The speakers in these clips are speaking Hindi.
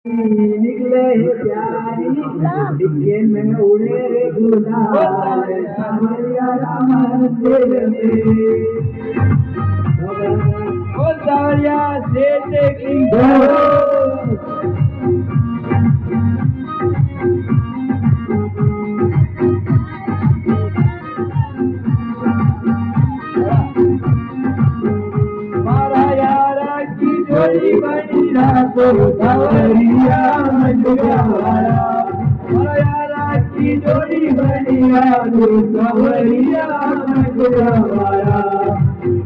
निकले प्यारी डिक्के में उड़े रे गुलाल सावरिया राम तेरे ओ सावरिया सेठ की मारा यारा की जोड़ी बनी रातो सावरिया मंडवारा मारा यारा की जोड़ी बनी रातो सावरिया मंडवारा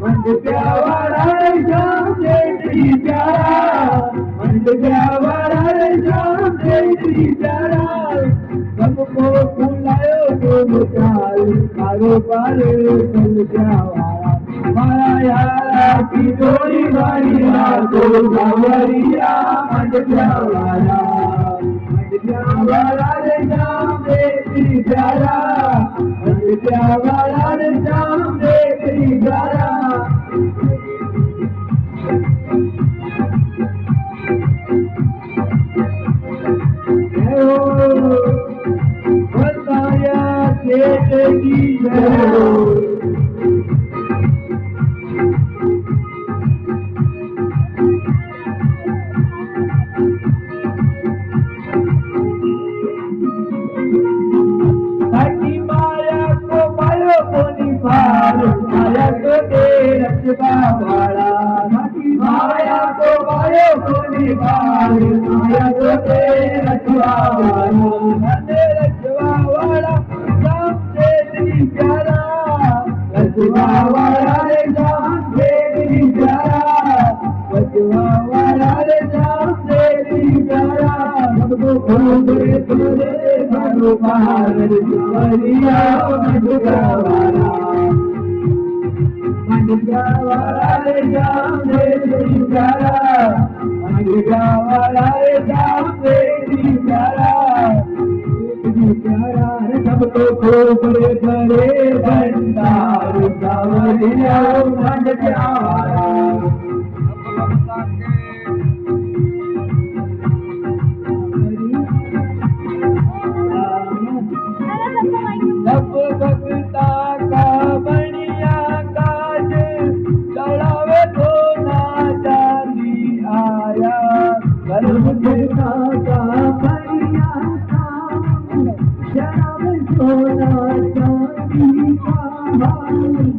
मंडवारा शाम तेरी प्यारा मंडवारा शाम तेरी प्यारा सबको बुलायो तो चाल कारोबार चल जावारा मारा यारा की जोड़ी बनिया तो सावरिया मंडवारा मंडवारा रे शाम तेरी प्यारा मंडवारा रे शाम तेरी प्यारा बताया सेठ की जय ताकि माया को पायो कोनी पार माया को दे रचवा वाला ताकि माया को पायो कोनी पार माया को दे रचवा वाला दे रचवा वाला शाम से तेरी प्यारा रचवा वाला रे शाम से तेरी प्यारा रचवा वाला रे शाम से तेरी प्यारा सबको खोले खोले भरो बाहर सावरिया मंडवारा मंडवारा रे शाम तेरी प्यारा मंडवारा रे शाम तेरी प्यारा तेरी प्यारा रे सबको खोले करे भंडार सावरिया मंडवारा सब भक्ता का बढ़िया काज चढ़ावे तो ना चांदी आया सर्व भक्ता का बढ़िया काज चढ़ावे तो ना चांदी आया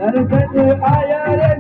दर्शन आया रे